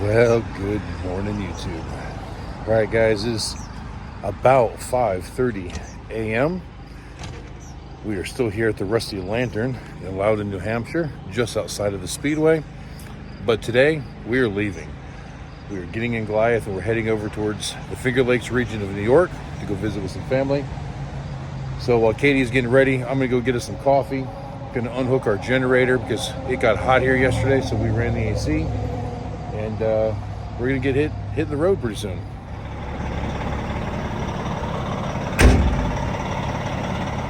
Well, good morning, YouTube. All right, guys, it's about 5:30 a.m. We are still here at the Rusty Lantern in Loudon, New Hampshire, just outside of the Speedway. But today, we are leaving. We are getting in Goliath and we're heading over towards the Finger Lakes region of New York to go visit with some family. So while Katie's getting ready, I'm gonna go get us some coffee. Gonna unhook our generator because it got hot here yesterday, so we ran the AC. And we're gonna get hitting the road pretty soon.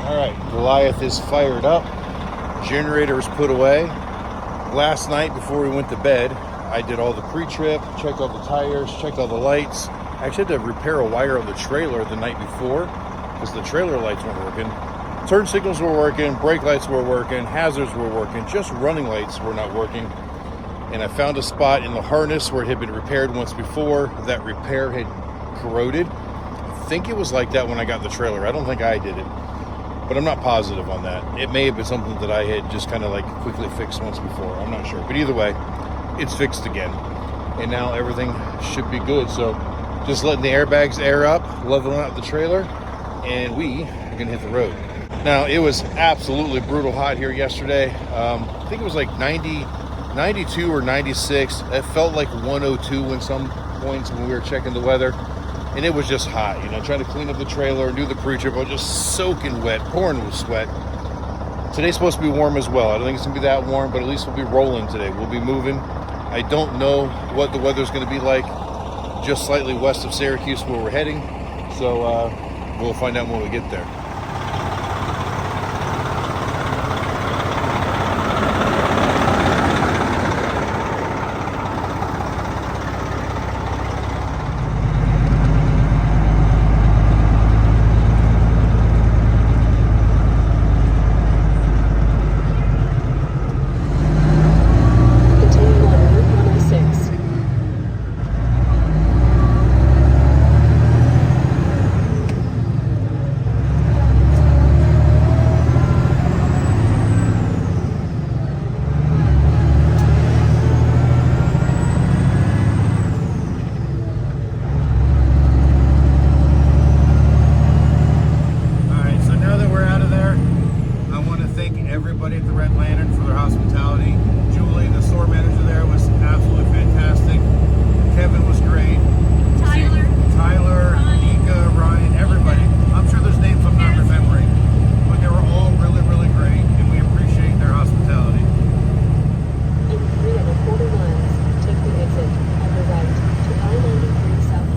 All right, Goliath is fired up. Generator is put away. Last night before we went to bed, I did all the pre-trip, checked all the tires, checked all the lights. I actually had to repair a wire on the trailer the night before because the trailer lights weren't working. Turn signals were working, brake lights were working, hazards were working, just running lights were not working. And I found a spot in the harness where it had been repaired once before. That repair had corroded. I think it was like that when I got the trailer. I don't think I did it, but I'm not positive on that. It may have been something that I had just kind of like quickly fixed once before. I'm not sure, but either way, it's fixed again. And now everything should be good. So just letting the airbags air up, leveling out the trailer, and we are gonna hit the road. Now, it was absolutely brutal hot here yesterday. I think it was like 92 or 96. It felt like 102 in some points when we were checking the weather. And it was just hot, you know, trying to clean up the trailer and do the pre-trip. I was just soaking wet, pouring with sweat. Today's supposed to be warm as well. I don't think it's gonna be that warm, but at least we'll be rolling today. We'll be moving. I don't know what the weather's gonna be like just slightly west of Syracuse where we're heading. So we'll find out when we get there. Everybody at the Red Lantern for their hospitality. Julie, the store manager there, was absolutely fantastic. Kevin was great. Tyler, Nika, Ryan, everybody. I'm sure there's names I'm not remembering, but they were all really, really great, and we appreciate their hospitality. In 3.25 miles, take the exit on the right to I-93 South.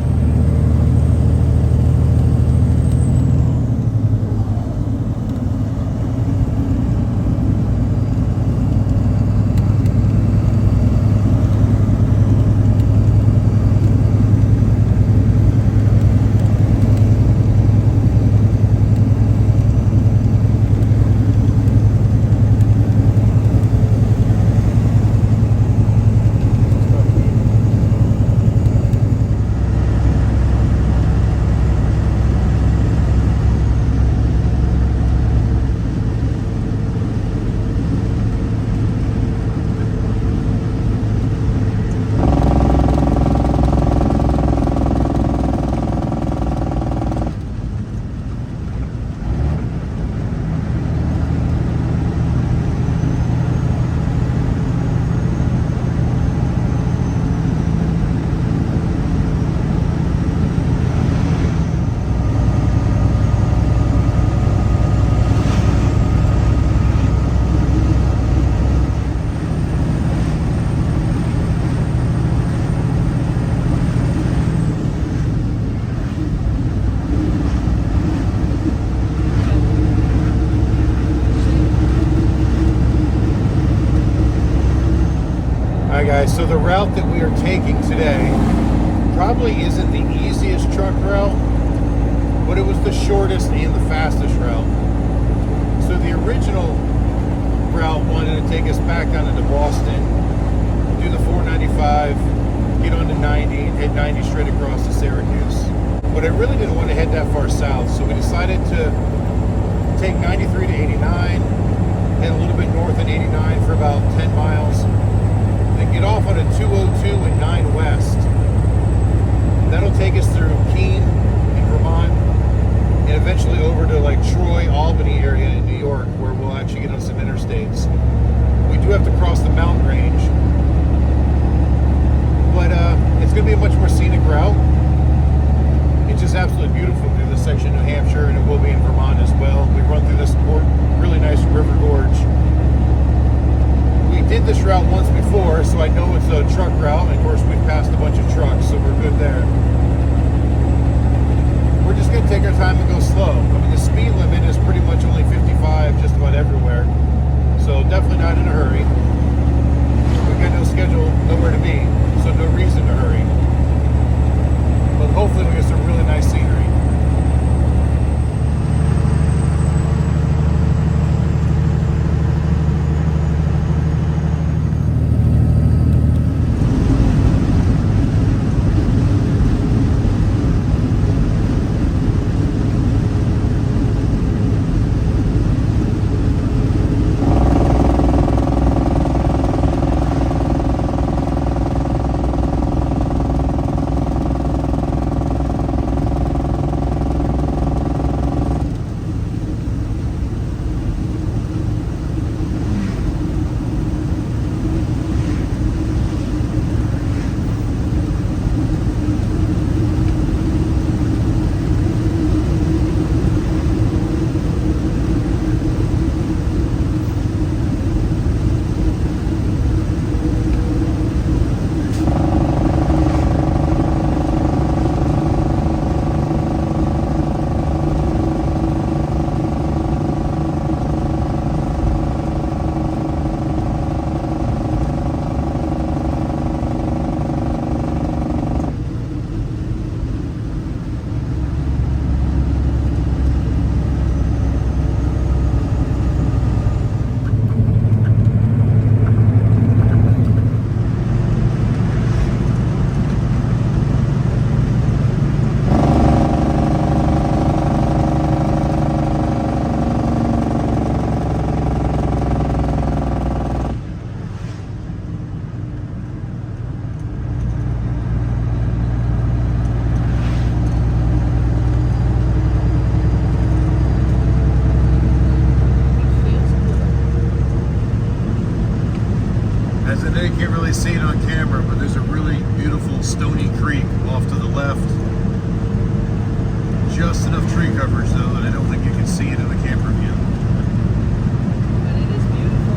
Guys, so the route that we are taking today probably isn't the easiest truck route, but it was the shortest and the fastest route. So the original route wanted to take us back down into Boston, do the 495, get onto 90, and head 90 straight across to Syracuse. But I really didn't want to head that far south, so we decided to take 93 to 89, head a little bit north at 89 for about 10 miles, then get off on a 202 and 9 West. That'll take us through Keene in Vermont and eventually over to like Troy, Albany area in New York, where we'll actually get on some interstates. We do have to cross the mountain range, but it's going to be a much more scenic route. It's just absolutely beautiful through this section of New Hampshire, and it will be in Vermont as well. We run through this really nice river gorge. We did this route once before, so I know it's a truck route, and of course we've passed a bunch of trucks, so we're good there. We're just going to take our time and go slow. I mean, the speed limit is pretty much only 55 just about everywhere, so definitely not in a hurry. We've got no schedule, nowhere to be, so no reason to hurry. But hopefully we'll get some really nice scenery. See it on camera, but there's a really beautiful stony creek off to the left. Just enough tree coverage though that I don't think you can see it in the camper view. But it is beautiful.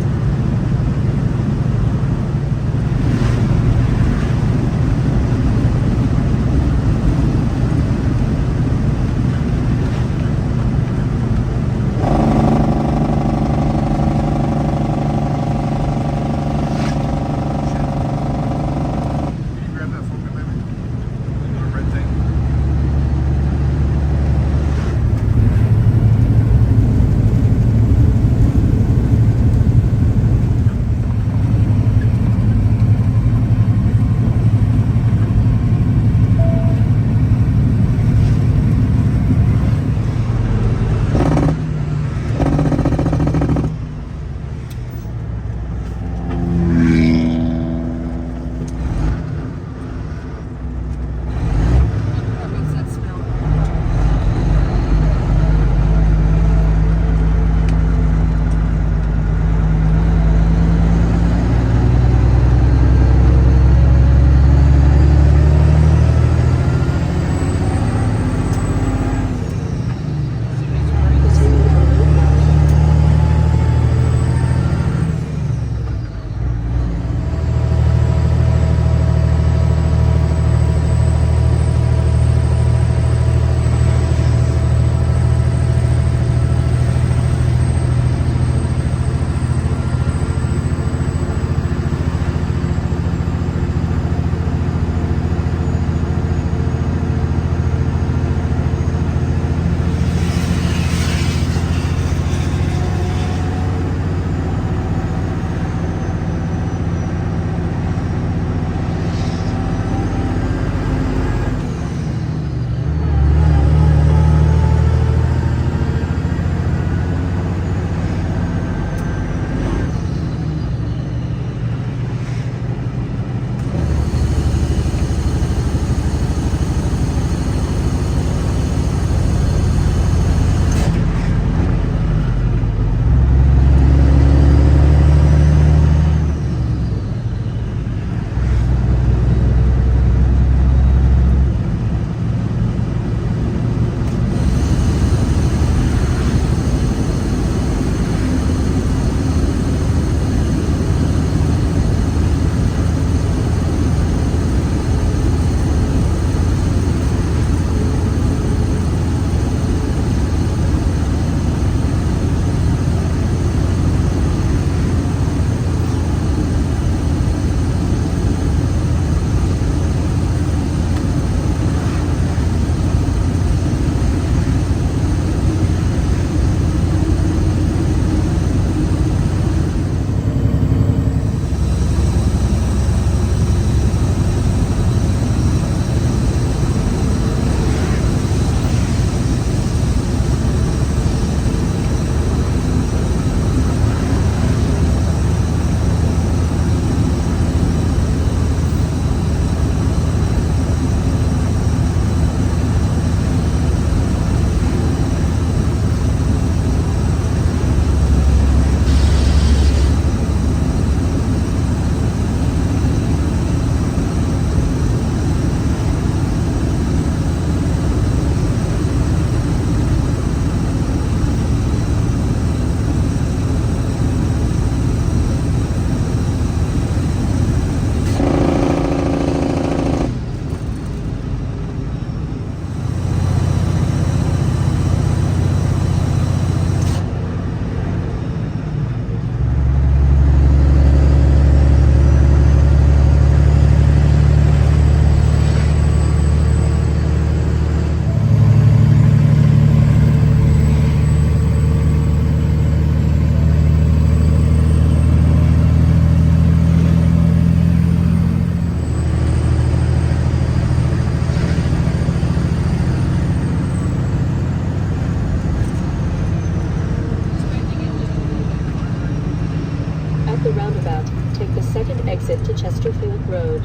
second exit to Chesterfield Road.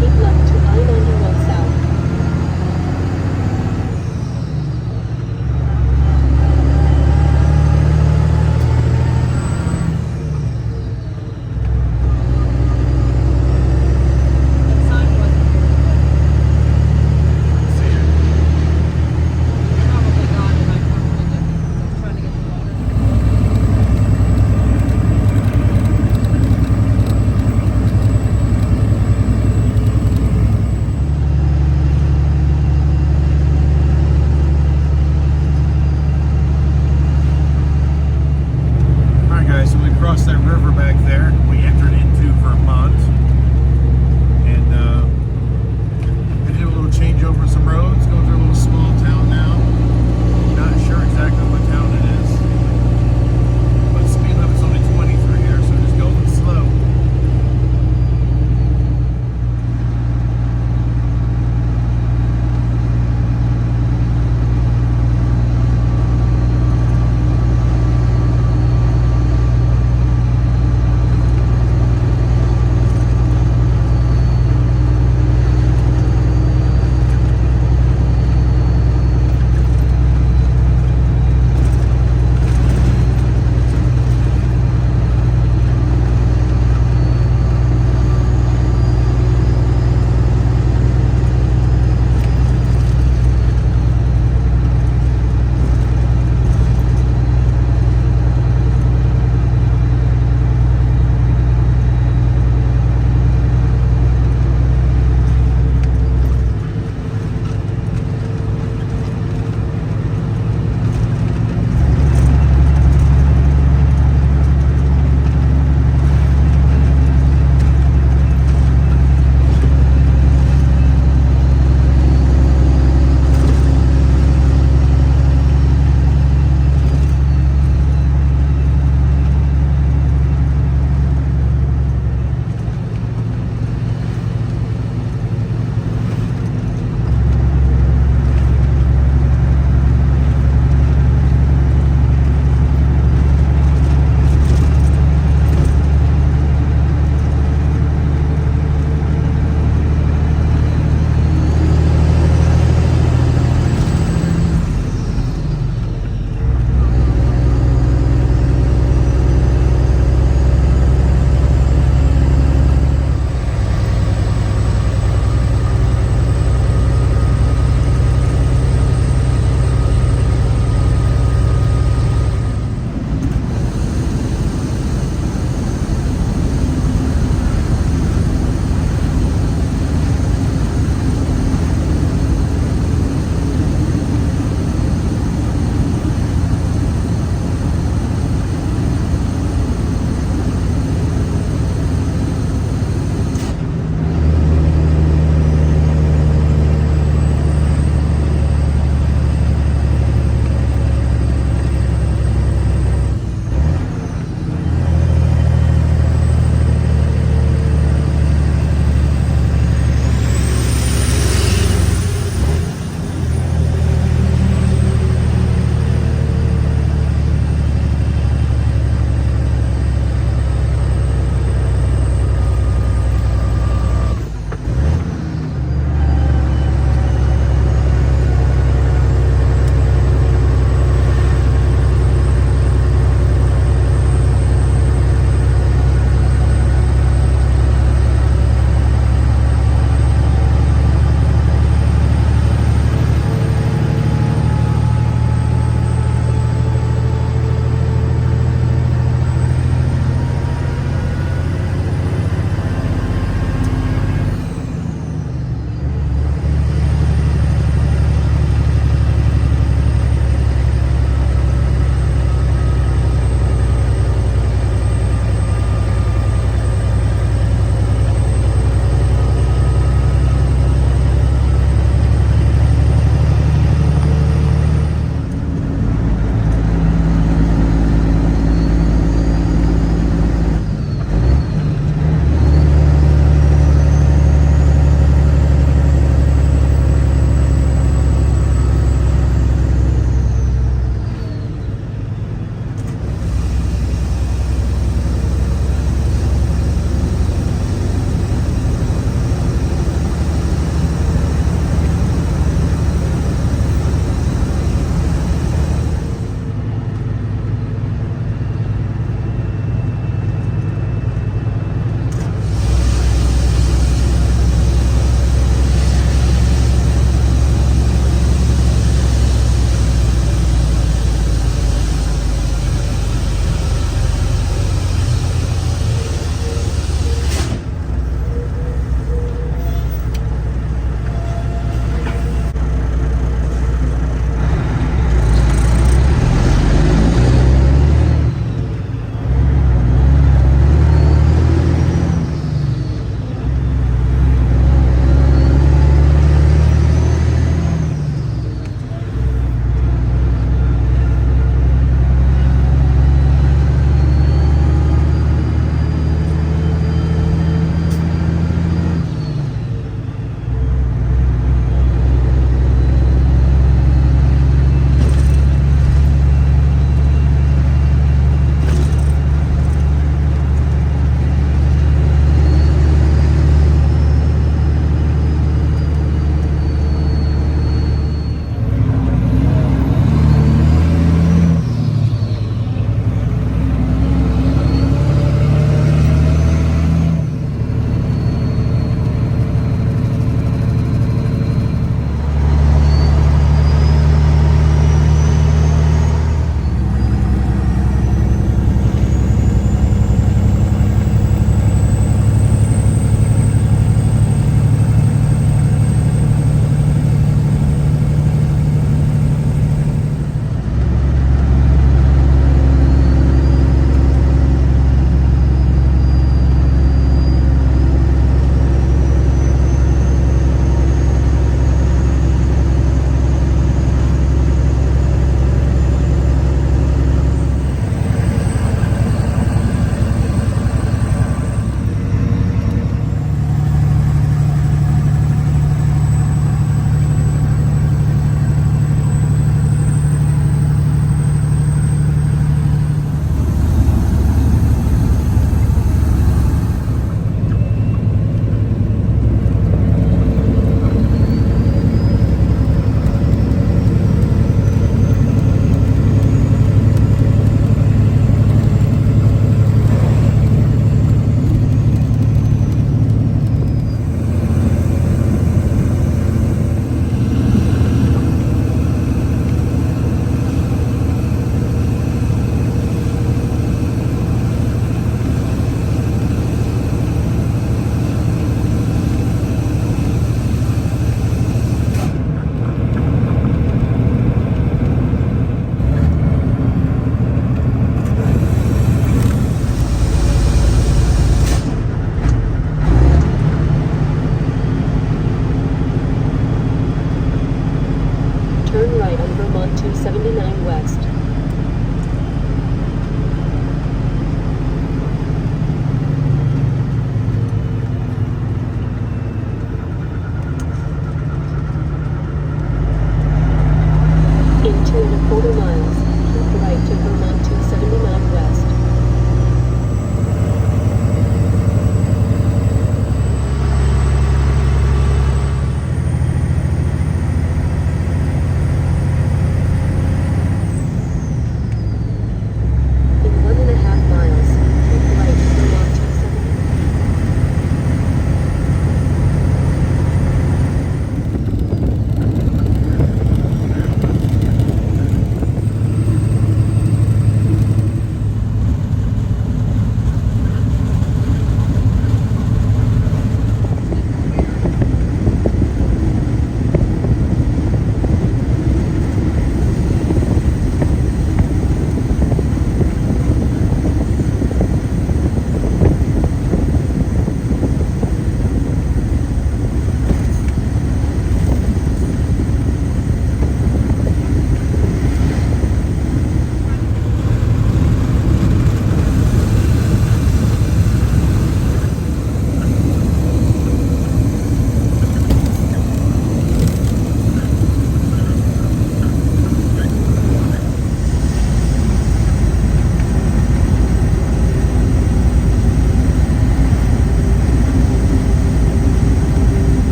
Keep left to I-91 South.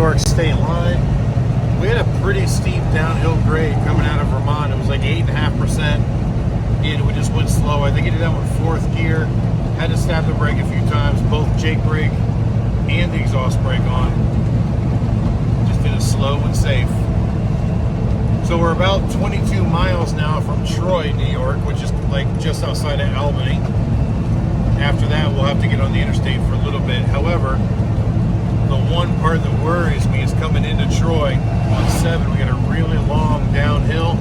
York state line. We had a pretty steep downhill grade coming out of Vermont. It was like 8.5%, and we just went slow. I think I did that with fourth gear. Had to stab the brake a few times, both Jake brake and the exhaust brake on. Just did it slow and safe. So we're about 22 miles now from Troy, New York, which is like just outside of Albany. After that, we'll have to get on the interstate for a little bit. However, the one part that worries me is coming into Troy on 7. We got a really long downhill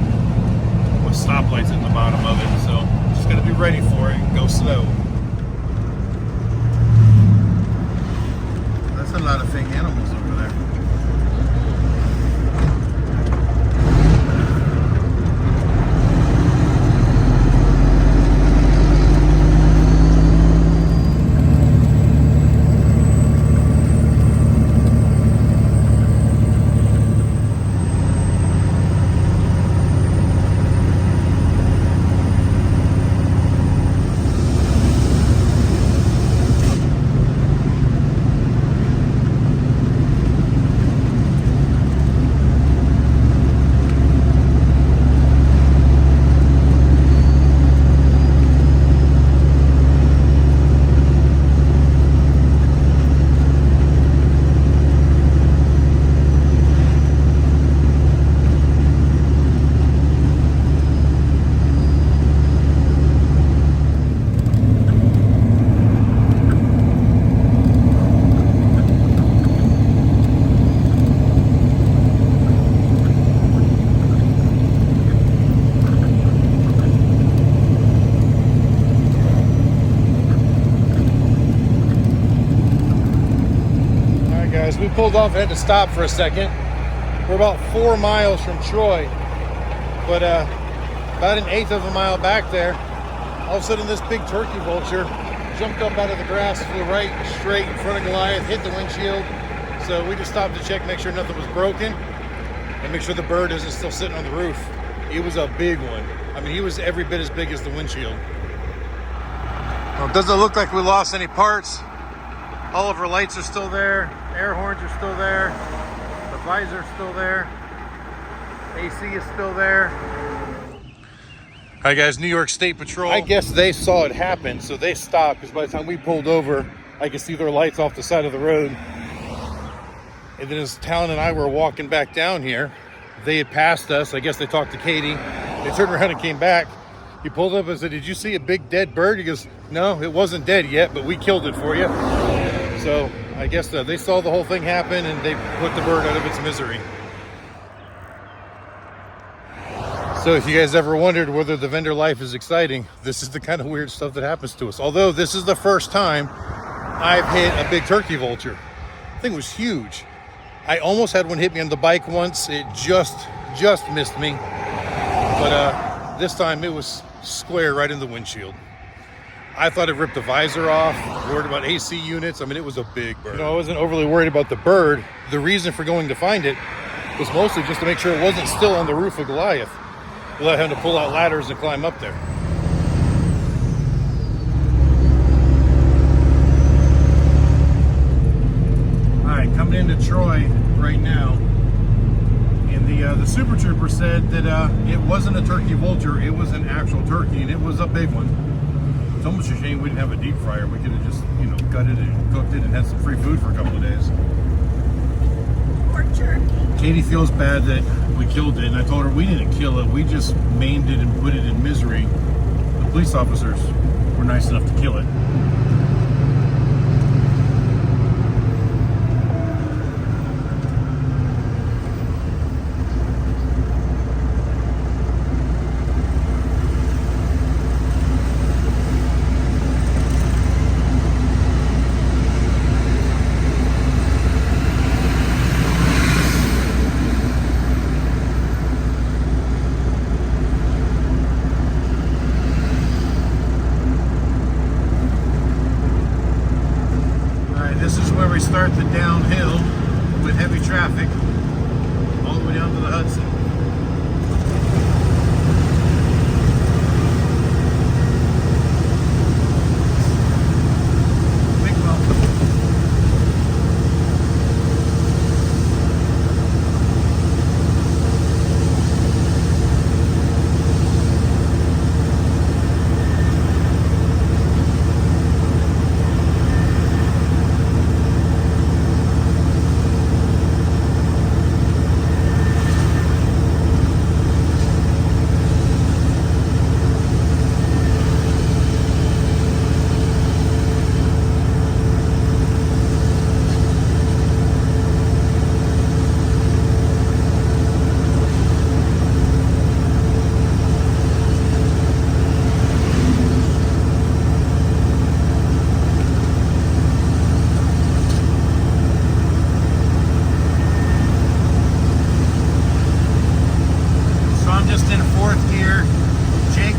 with stoplights in the bottom of it. So just got to be ready for it and go slow. That's a lot of fake animals over there. We pulled off and had to stop for a second. We're about 4 miles from Troy, but about an eighth of a mile back there, all of a sudden this big turkey vulture jumped up out of the grass, flew right straight in front of Goliath, hit the windshield. So we just stopped to check, make sure nothing was broken, and make sure the bird isn't still sitting on the roof. It was a big one. I mean, he was every bit as big as the windshield. Well, it doesn't look like we lost any parts. All of our lights are still there. Air horns are still there. The visor's still there. AC is still there. Hi guys, New York State Patrol. I guess they saw it happen, so they stopped, because by the time we pulled over, I could see their lights off the side of the road. And then as Talon and I were walking back down here, they had passed us. I guess they talked to Katie. They turned around and came back. He pulled up and said, "Did you see a big dead bird?" He goes, "No, it wasn't dead yet, but we killed it for you." So I guess they saw the whole thing happen and they put the bird out of its misery. So if you guys ever wondered whether the vendor life is exciting, this is the kind of weird stuff that happens to us. Although this is the first time I've hit a big turkey vulture. The thing was huge. I almost had one hit me on the bike once. It just missed me. But this time it was square right in the windshield. I thought it ripped the visor off, worried about AC units. I mean, it was a big bird. You know, I wasn't overly worried about the bird. The reason for going to find it was mostly just to make sure it wasn't still on the roof of Goliath, without having to pull out ladders and climb up there. All right, coming into Troy right now, and the Super Trooper said that it wasn't a turkey vulture, it was an actual turkey, and it was a big one. It's almost a shame we didn't have a deep fryer. We could have just, you know, gutted it and cooked it and had some free food for a couple of days. Poor turkey. Katie feels bad that we killed it, and I told her we didn't kill it. We just maimed it and put it in misery. The police officers were nice enough to kill it.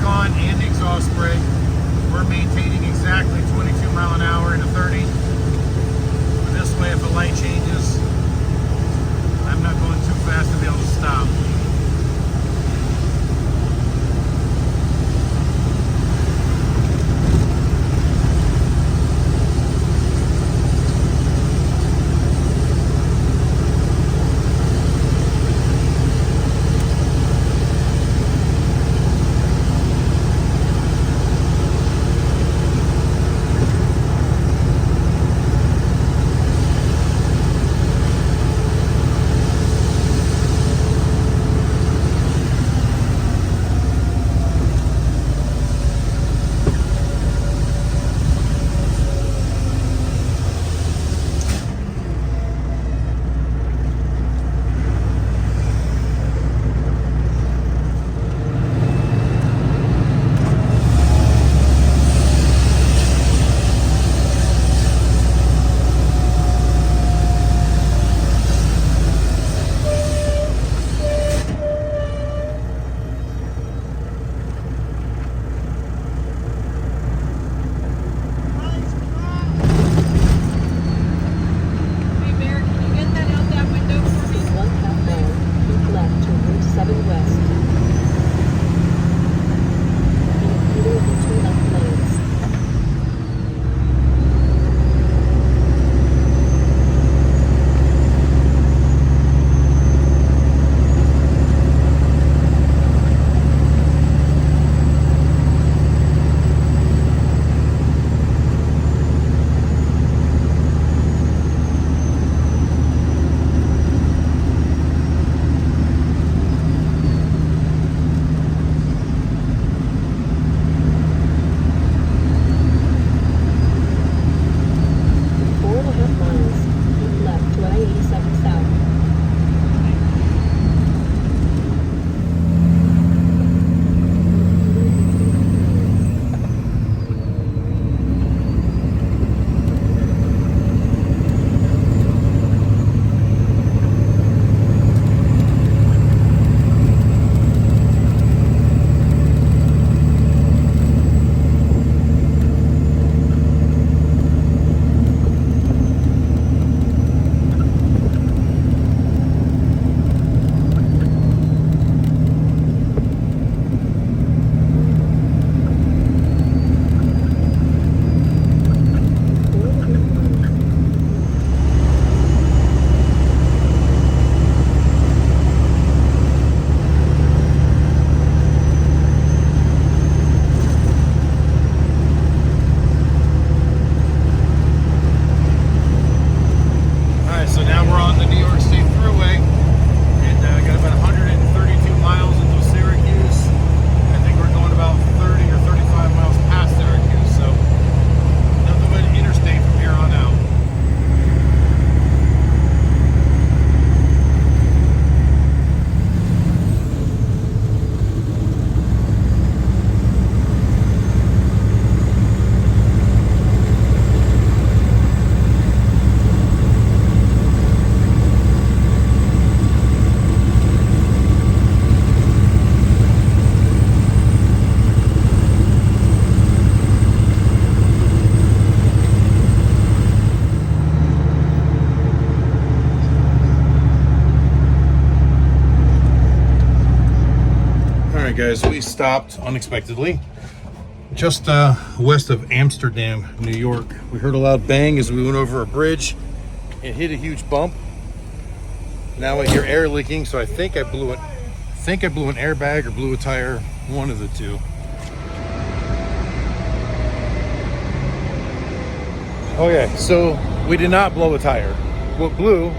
on and the exhaust brake. We're maintaining exactly 22 mile an hour into 30. But this way, if a light changes, I'm not going too fast to be able to stop. right, guys, we stopped unexpectedly just west of Amsterdam, New York. We heard a loud bang as we went over a bridge. It hit a huge bump. Now I hear air leaking, so I think I blew it. I think I blew an airbag or blew a tire, one of the two. Okay, so we did not blow a tire. What blew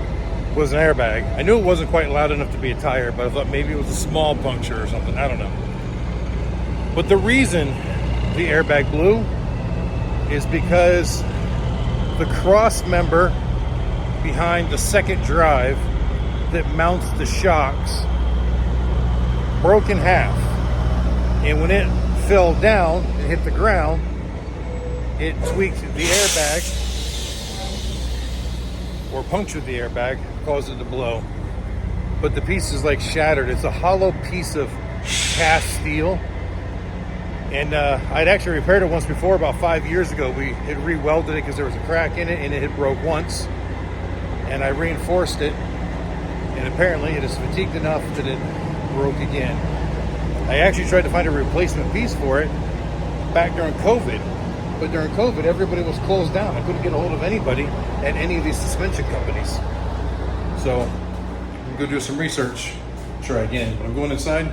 was an airbag. I knew it wasn't quite loud enough to be a tire, but I thought maybe it was a small puncture or something. I don't know. But the reason the airbag blew is because the cross member behind the second drive that mounts the shocks broke in half. And when it fell down and hit the ground, it tweaked the airbag or punctured the airbag, caused it to blow. But the piece is like shattered. It's a hollow piece of cast steel. And I'd actually repaired it once before, about 5 years ago. We had re-welded it because there was a crack in it, and it had broke once. And I reinforced it, and apparently it is fatigued enough that it broke again. I actually tried to find a replacement piece for it back during COVID. But during COVID, everybody was closed down. I couldn't get a hold of anybody at any of these suspension companies. So I'm going to do some research, try again. But I'm going inside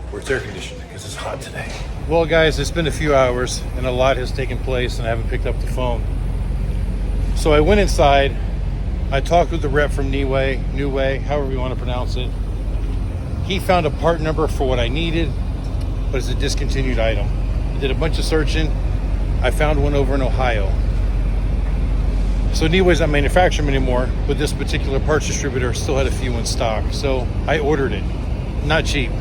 where it's air conditioned because it's hot today. Well, guys, it's been a few hours and a lot has taken place and I haven't picked up the phone. So I went inside. I talked with the rep from New Way, however you want to pronounce it. He found a part number for what I needed, but it's a discontinued item. I did a bunch of searching. I found one over in Ohio. So New Way's not manufacturing anymore, but this particular parts distributor still had a few in stock. So I ordered it. Not cheap.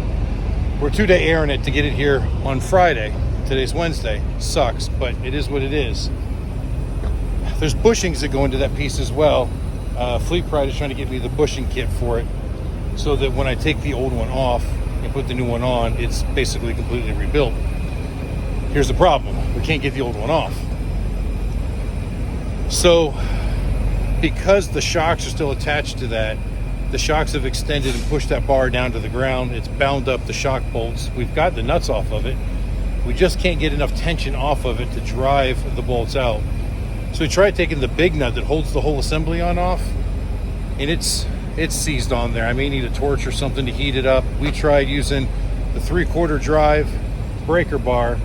We're 2-day airing it to get it here on Friday. Today's Wednesday. Sucks, but it is what it is. There's bushings that go into that piece as well. Fleet Pride is trying to get me the bushing kit for it so that when I take the old one off and put the new one on, it's basically completely rebuilt. Here's the problem. We can't get the old one off. So because the shocks are still attached to that, the shocks have extended and pushed that bar down to the ground. It's bound up the shock bolts. We've got the nuts off of it. We just can't get enough tension off of it to drive the bolts out. So we tried taking the big nut that holds the whole assembly on off, and it's seized on there. I may need a torch or something to heat it up. We tried using the 3/4 drive breaker bar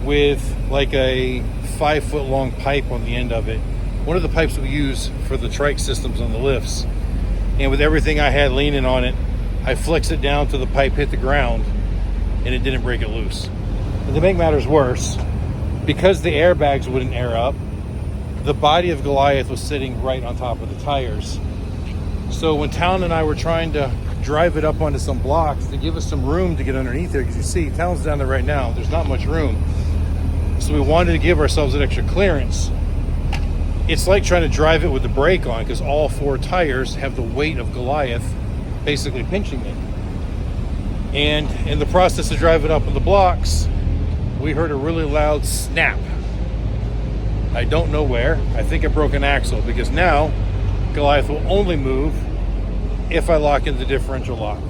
with like a 5-foot long pipe on the end of it. One of the pipes we use for the trike systems on the lifts. And with everything I had leaning on it, I flexed it down till the pipe hit the ground and it didn't break it loose. And to make matters worse, because the airbags wouldn't air up, the body of Goliath was sitting right on top of the tires. So when Talon and I were trying to drive it up onto some blocks to give us some room to get underneath there, because you see, Talon's down there right now, there's not much room. So we wanted to give ourselves an extra clearance. It's like trying to drive it with the brake on because all 4 tires have the weight of Goliath basically pinching it. And in the process of driving up on the blocks, we heard a really loud snap. I don't know where. I think I broke an axle because now Goliath will only move if I lock in the differential lock.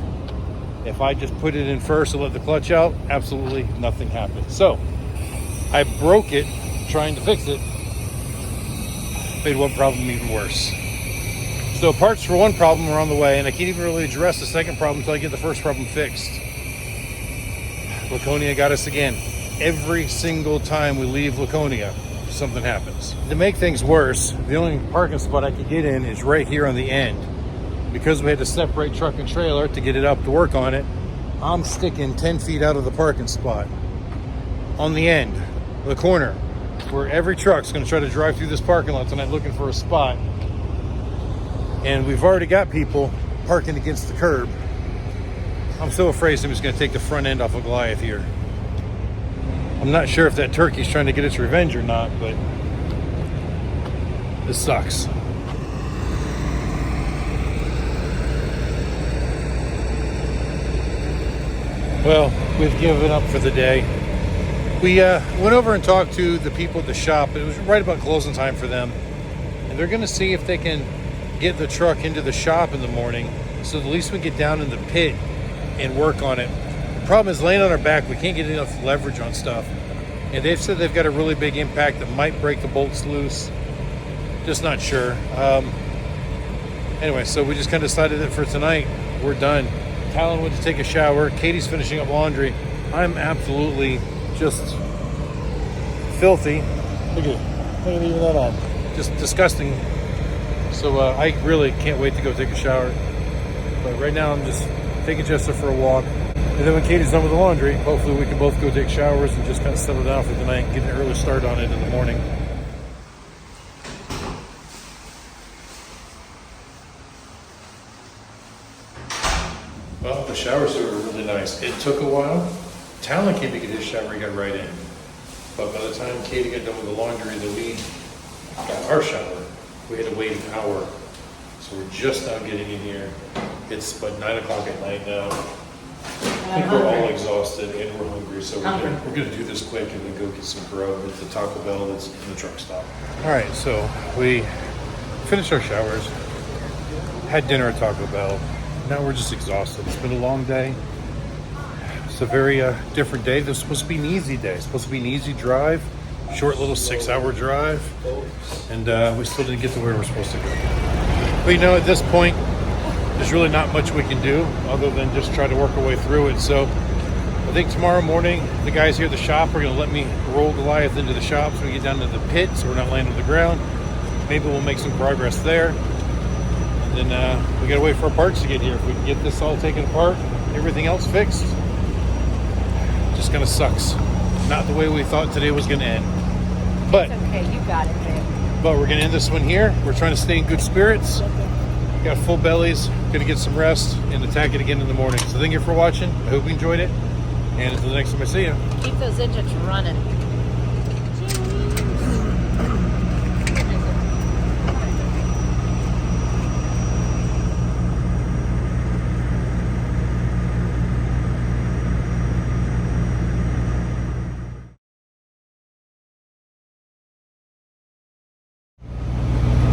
If I just put it in first and let the clutch out, absolutely nothing happens. So I broke it trying to fix it. Made one problem even worse. So parts for one problem are on the way, and I can't even really address the second problem until I get the first problem fixed. Laconia got us again. Every single time we leave Laconia, something happens. To make things worse, the only parking spot I could get in is right here on the end. Because we had to separate truck and trailer to get it up to work on it, I'm sticking 10 feet out of the parking spot. On the end, the corner, where every truck's gonna try to drive through this parking lot tonight looking for a spot. And we've already got people parking against the curb. I'm so afraid somebody's gonna take the front end off of Goliath here. I'm not sure if that turkey's trying to get its revenge or not, but this sucks. Well, we've given up for the day. We went over and talked to the people at the shop. It was right about closing time for them. And they're gonna see if they can get the truck into the shop in the morning so at least we get down in the pit and work on it. The problem is laying on our back, we can't get enough leverage on stuff. And they've said they've got a really big impact that might break the bolts loose. Just not sure. Anyway, so we just kind of decided that for tonight, we're done. Talon went to take a shower. Katie's finishing up laundry. I'm absolutely just filthy. Look at even that on. Just disgusting. So I really can't wait to go take a shower. But right now I'm just taking Jessica for a walk. And then when Katie's done with the laundry, hopefully we can both go take showers and just kind of settle down for the night and get an early start on it in the morning. Well, the showers were really nice. It took a while. Talon came to get his shower, he got right in. But by the time Katie got done with the laundry, then we got our shower. We had to wait an hour. So we're just now getting in here. It's about 9 o'clock at night now. I think we're all exhausted and we're hungry, so we're gonna do this quick and then go get some grub at the Taco Bell that's in the truck stop. All right, so we finished our showers, had dinner at Taco Bell. Now we're just exhausted. It's been a long day. It's a very different day. This was supposed to be an easy day. It's supposed to be an easy drive, short little 6-hour drive, and we still didn't get to where we're supposed to go. But you know, at this point, there's really not much we can do other than just try to work our way through it. So I think tomorrow morning, the guys here at the shop are going to let me roll Goliath into the shop so we get down to the pit so we're not laying on the ground. Maybe we'll make some progress there. And then we got to wait for our parts to get here. If we can get this all taken apart, everything else fixed, just kind of sucks. Not the way we thought today was going to end. But It's okay, you got it, babe. But we're going to end this one here. We're trying to stay in good spirits. Got full bellies. Going to get some rest and attack it again in the morning. So thank you for watching. I hope you enjoyed it. And until the next time I see you. Keep those engines running.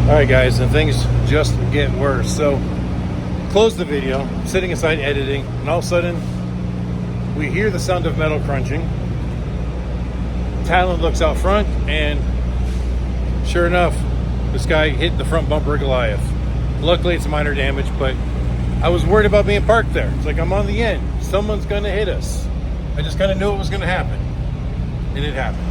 All right, guys, and things just get worse. So, close the video, sitting aside editing, and all of a sudden, we hear the sound of metal crunching. Talon looks out front, and sure enough, this guy hit the front bumper of Goliath. Luckily, it's minor damage, but I was worried about being parked there. It's like, I'm on the end. Someone's going to hit us. I just kind of knew it was going to happen, and it happened.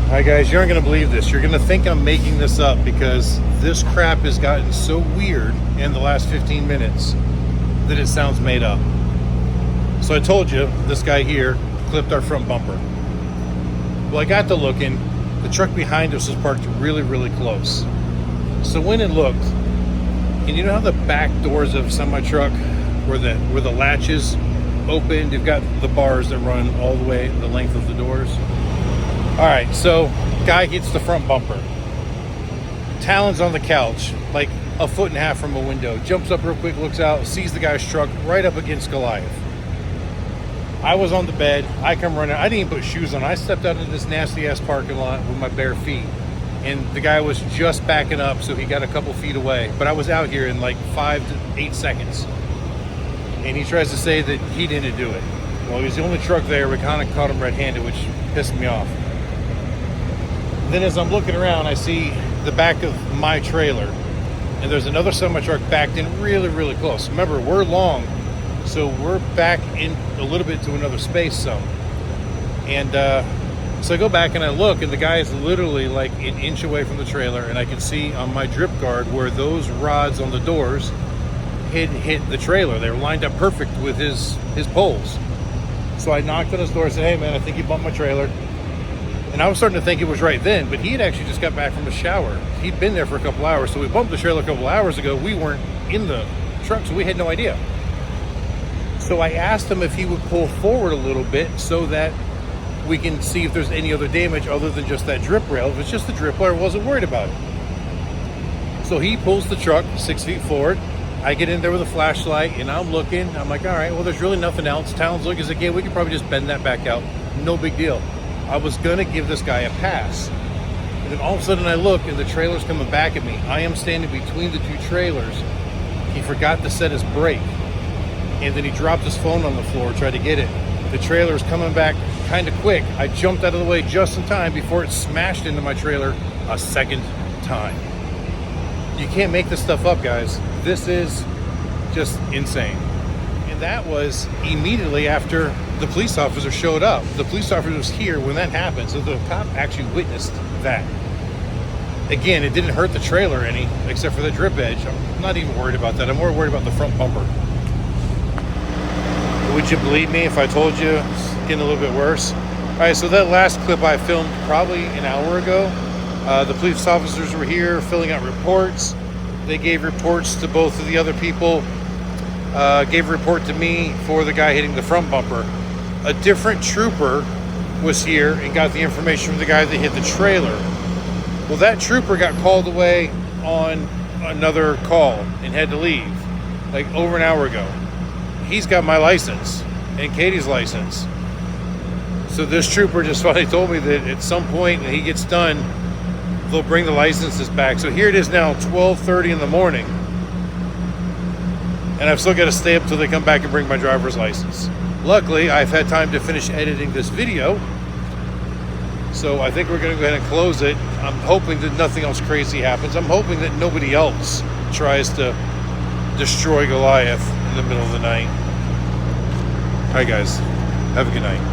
All right, guys, you aren't going to believe this. You're going to think I'm making this up because this crap has gotten so weird in the last 15 minutes that it sounds made up. So I told you, this guy here clipped our front bumper. Well, I got to looking. The truck behind us was parked really, really close. So went and looked. And you know how the back doors of a semi-truck, where the latches open, you've got the bars that run all the way the length of the doors? All right, so guy hits the front bumper. Talon's on the couch, like a foot and a half from a window. Jumps up real quick, looks out, sees the guy's truck right up against Goliath. I was on the bed. I come running. I didn't even put shoes on. I stepped out into this nasty-ass parking lot with my bare feet. And the guy was just backing up, so he got a couple feet away. But I was out here in like 5 to 8 seconds. And he tries to say that he didn't do it. Well, he was the only truck there. We kind of caught him red-handed, which pissed me off. Then as I'm looking around, I see the back of my trailer, and there's another semi-truck backed in really, really close. Remember, we're long, so we're back in a little bit to another space zone. And so I go back and I look, and the guy is literally like an inch away from the trailer, and I can see on my drip guard where those rods on the doors hit the trailer. They were lined up perfect with his poles. So I knocked on his door and said, "Hey man, I think you bumped my trailer." And I was starting to think it was right then, but he had actually just got back from a shower. He'd been there for a couple hours, so we bumped the trailer a couple hours ago. We weren't in the truck, so we had no idea. So I asked him if he would pull forward a little bit so that we can see if there's any other damage other than just that drip rail. If it's just the drip rail, I wasn't worried about it. So he pulls the truck 6 feet forward. I get in there with a flashlight, and I'm looking. I'm like, all right, well, there's really nothing else. Talon's looking, he's like, yeah, we could probably just bend that back out. No big deal. I was gonna give this guy a pass. And then all of a sudden I look and the trailer's coming back at me. I am standing between the two trailers. He forgot to set his brake. And then he dropped his phone on the floor, tried to get it. The trailer's coming back kind of quick. I jumped out of the way just in time before it smashed into my trailer a second time. You can't make this stuff up, guys. This is just insane. And that was immediately after the police officer showed up. The police officer was here when that happened, so the cop actually witnessed that. Again, it didn't hurt the trailer any, except for the drip edge. I'm not even worried about that. I'm more worried about the front bumper. Would you believe me if I told you it's getting a little bit worse? All right, so that last clip I filmed probably an hour ago. The police officers were here filling out reports. They gave reports to both of the other people. Gave a report to me for the guy hitting the front bumper. A different trooper was here and got the information from the guy that hit the trailer. Well, that trooper got called away on another call and had to leave like over an hour ago. he's got my license and Katie's license. So this trooper just finally told me that at some point when he gets done, they'll bring the licenses back. So here it is now, 12:30 in the morning. And I've still got to stay up till they come back and bring my driver's license. Luckily, I've had time to finish editing this video. So I think we're going to go ahead and close it. I'm hoping that nothing else crazy happens. I'm hoping that nobody else tries to destroy Goliath in the middle of the night. All right, guys. Have a good night.